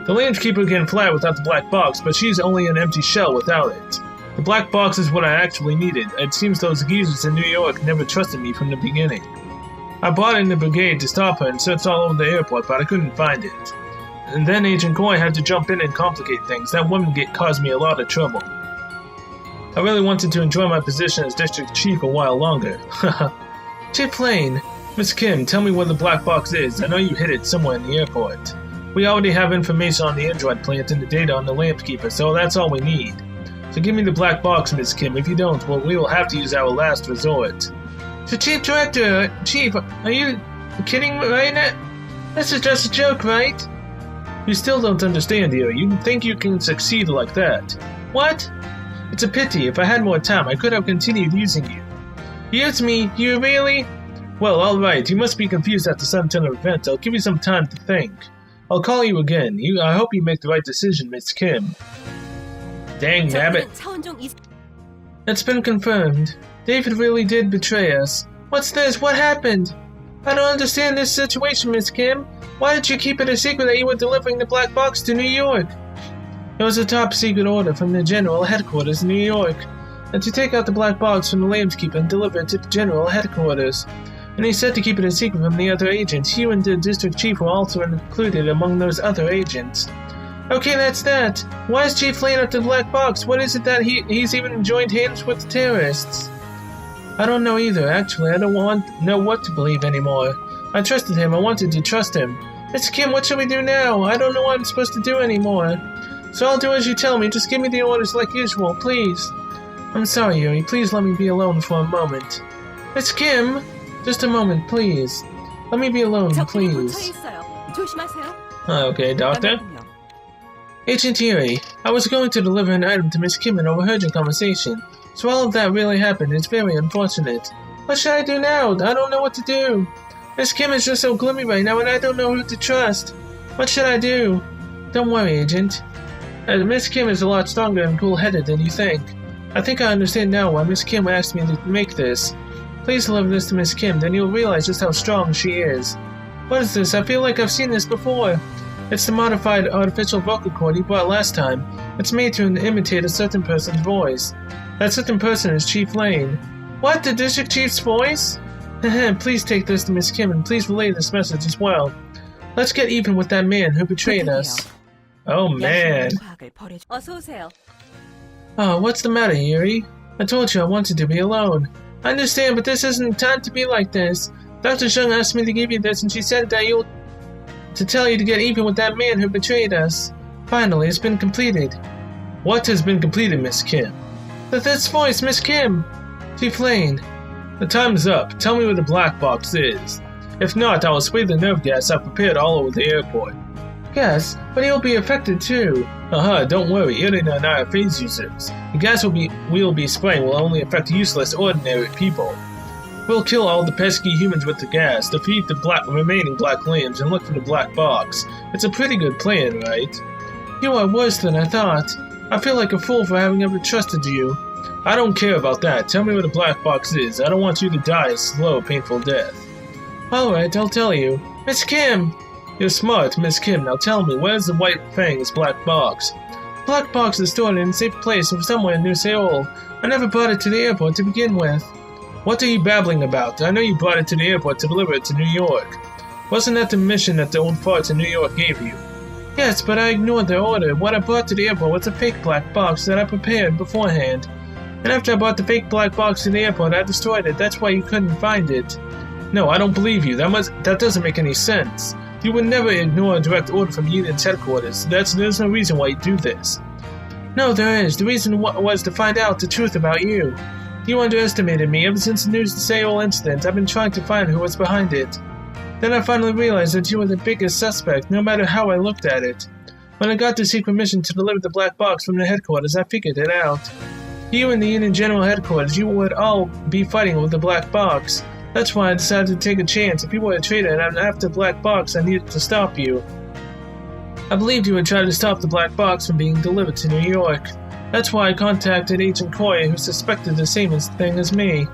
The Lambkeeper can fly without the black box, but she's only an empty shell without it. The black box is what I actually needed. It seems those geezers in New York never trusted me from the beginning. I brought in the brigade to stop her and searched all over the airport, but I couldn't find it. And then Agent Coy had to jump in and complicate things. That woman caused me a lot of trouble. I really wanted to enjoy my position as District Chief a while longer. Chief Lane, Miss Kim, tell me where the black box is. I know you hid it somewhere in the airport. We already have information on the android plant and the data on the Lambkeeper, so that's all we need. So give me the black box, Miss Kim. If you don't, well, we will have to use our last resort. So Chief Director, Chief, are you kidding right now? This is just a joke, right? You still don't understand here. You think you can succeed like that. What? It's a pity. If I had more time, I could have continued using you. Use me? You really? Well, alright. You must be confused at the Sun Tunnel event. I'll give you some time to think. I'll call you again. I hope you make the right decision, Miss Kim. Dang nabbit. It's been confirmed. David really did betray us. What's this? What happened? I don't understand this situation, Miss Kim. Why did you keep it a secret that you were delivering the black box to New York? It was a top secret order from the general headquarters in New York, and to take out the black box from the Lambkeeper and deliver it to the general headquarters. And he said to keep it a secret from the other agents. You and the district chief were also included among those other agents. Okay, that's that. Why is Chief Lane up to the black box? What is it that he's even joined hands with the terrorists? I don't know either, actually. I don't know what to believe anymore. I trusted him. I wanted to trust him. Miss Kim, what should we do now? I don't know what I'm supposed to do anymore. So I'll do as you tell me. Just give me the orders like usual, please. I'm sorry, Yuri. Please let me be alone for a moment. Miss Kim! Just a moment, please. Let me be alone, please. Okay, Doctor. 반갑군요. Agent Yuri, I was going to deliver an item to Miss Kim and overheard your conversation. So all of that really happened. It's very unfortunate. What should I do now? I don't know what to do. Miss Kim is just so gloomy right now and I don't know who to trust. What should I do? Don't worry, Agent. Miss Kim is a lot stronger and cool-headed than you think. I think I understand now why Miss Kim asked me to make this. Please deliver this to Miss Kim, then you'll realize just how strong she is. What is this? I feel like I've seen this before. It's the modified artificial vocal cord you bought last time. It's made to imitate a certain person's voice. That certain person is Chief Lane. What? The district chief's voice? Please take this to Miss Kim and please relay this message as well. Let's get even with that man who betrayed us. Oh man. 어서 오세요. Oh, what's the matter, Yuri? I told you I wanted to be alone. I understand, but this isn't time to be like this. Dr. Sheng asked me to give you this and she said that to tell you to get even with that man who betrayed us. Finally, it's been completed. What has been completed, Miss Kim? This voice, Miss Kim! Chief Lane. The time's up. Tell me where the black box is. If not, I will spray the nerve gas I've prepared all over the airport. Gas? But he'll be affected too. Don't worry, Irina and I are phase users. The gas we'll be spraying will only affect useless, ordinary people. We'll kill all the pesky humans with the gas, defeat the remaining black lambs, and look for the black box. It's a pretty good plan, right? You are worse than I thought. I feel like a fool for having ever trusted you. I don't care about that. Tell me where the black box is. I don't want you to die a slow, painful death. Alright, I'll tell you. Miss Kim! You're smart, Miss Kim. Now tell me, where's the White Fang's black box? The black box is stored in a safe place somewhere in New Seoul. I never brought it to the airport to begin with. What are you babbling about? I know you brought it to the airport to deliver it to New York. Wasn't that the mission that the old farts in New York gave you? Yes, but I ignored their order. What I brought to the airport was a fake black box that I prepared beforehand. And after I brought the fake black box to the airport, I destroyed it. That's why you couldn't find it. No, I don't believe you. That doesn't make any sense. You would never ignore a direct order from Union's headquarters. There's no reason why you do this. No, there is. The reason was to find out the truth about you. You underestimated me. Ever since the news of the Seoul incident, I've been trying to find who was behind it. Then I finally realized that you were the biggest suspect, no matter how I looked at it. When I got the secret mission to deliver the black box from the headquarters, I figured it out. You and the Union General Headquarters, you would all be fighting with the black box. That's why I decided to take a chance. If you were a traitor and after the black box, I needed to stop you. I believed you would try to stop the black box from being delivered to New York. That's why I contacted Agent Koya, who suspected the same thing as me.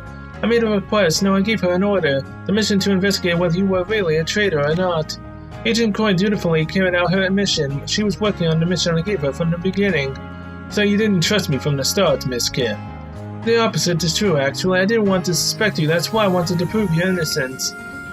I made a request, no, I gave her an order, the mission to investigate whether you were really a traitor or not. Agent Koya dutifully carried out her mission. She was working on the mission I gave her from the beginning. So you didn't trust me from the start, Miss Kim. The opposite is true, actually. I didn't want to suspect you, that's why I wanted to prove your innocence.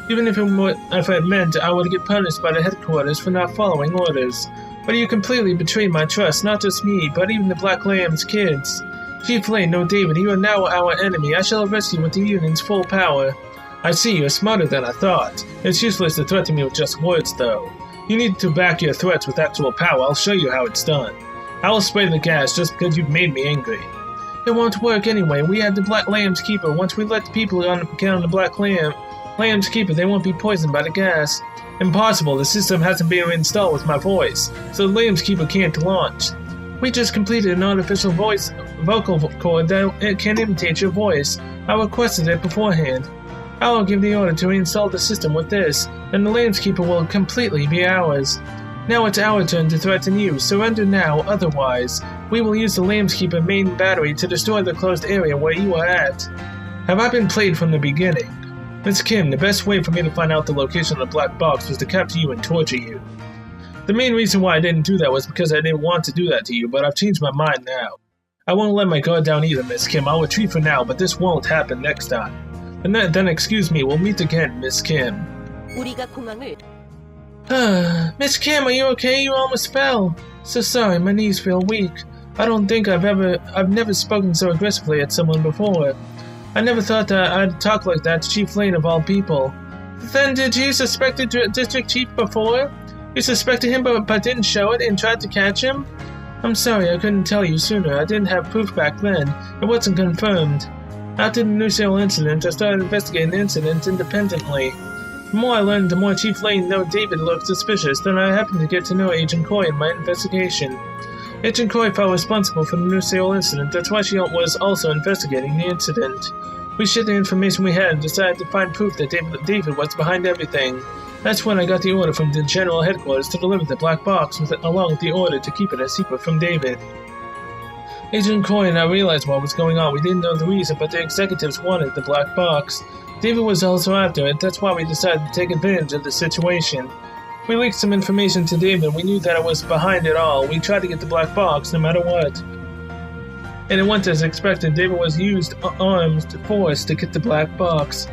Even if it meant I would get punished by the headquarters for not following orders. But you completely betrayed my trust, not just me, but even the Black Lamb's kids. Chief Lane, no David, you are now our enemy. I shall arrest you with the Union's full power. I see, you're smarter than I thought. It's useless to threaten me with just words, though. You need to back your threats with actual power. I'll show you how it's done. I will spray the gas just because you've made me angry. It won't work anyway. We had the Black Lamb's Keeper. Once we let the people get on the Black Lamb's Keeper, they won't be poisoned by the gas. Impossible, the system hasn't been installed with my voice, so the Lamb's Keeper can't launch. We just completed an artificial vocal cord that can imitate your voice. I requested it beforehand. I will give the order to reinstall the system with this, and the Lamb's Keeper will completely be ours. Now it's our turn to threaten you. Surrender now, otherwise we will use the Lamb's Keeper main battery to destroy the closed area where you are at. Have I been played from the beginning? Miss Kim, the best way for me to find out the location of the black box was to capture you and torture you. The main reason why I didn't do that was because I didn't want to do that to you, but I've changed my mind now. I won't let my guard down either, Miss Kim. I'll retreat for now, but this won't happen next time. And then excuse me, we'll meet again, Miss Kim. 우리가 공항을 Miss Kim, are you okay? You almost fell. So sorry, my knees feel weak. I don't think I've never spoken so aggressively at someone before. I never thought that I'd talk like that to Chief Lane of all people. Then did you suspect the district chief before? You suspected him but didn't show it and tried to catch him? I'm sorry I couldn't tell you sooner. I didn't have proof back then. It wasn't confirmed. After the New Seoul incident, I started investigating the incident independently. The more I learned, the more Chief Lane and David looked suspicious. Then I happened to get to know Agent Koya in my investigation. Agent Koya felt responsible for the New Seoul incident. That's why she was also investigating the incident. We shared the information we had and decided to find proof that David was behind everything. That's when I got the order from the General Headquarters to deliver the black box along with the order to keep it a secret from David. Agent Koya and I realized what was going on. We didn't know the reason, but the executives wanted the black box. David was also after it. That's why we decided to take advantage of the situation. We leaked some information to David. We knew that it was behind it all. We tried to get the black box no matter what. And it went as expected. David was used armed force to get the black box.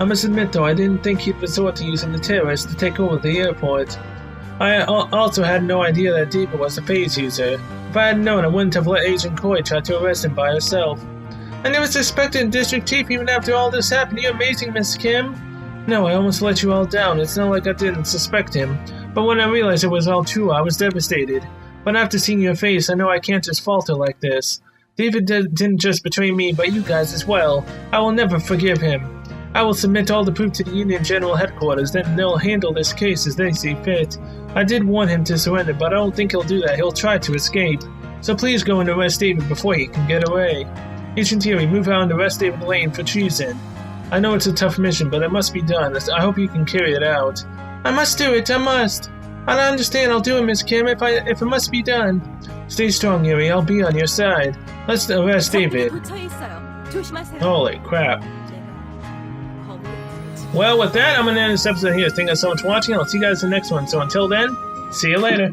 I must admit though, I didn't think he'd resort to using the terrorists to take over the airport. I also had no idea that David was a phase user. If I had known, I wouldn't have let Agent Koya try to arrest him by herself. I never suspected District Chief even after all this happened. You're amazing, Miss Kim. No, I almost let you all down. It's not like I didn't suspect him. But when I realized it was all true, I was devastated. But after seeing your face, I know I can't just falter like this. David didn't just betray me, but you guys as well. I will never forgive him. I will submit all the proof to the Union General Headquarters, then they'll handle this case as they see fit. I did want him to surrender, but I don't think he'll do that. He'll try to escape. So please go and arrest David before he can get away. Agent Theory, move out and arrest David Lane for treason. I know it's a tough mission, but it must be done. I hope you can carry it out. I must do it, I must. I understand, I'll do it, Miss Kim, if it must be done. Stay strong, Yuri, I'll be on your side. Let's arrest David. Holy crap. Well, with that, I'm going to end this episode here. Thank you guys so much for watching. I'll see you guys in the next one. So until then, see you later.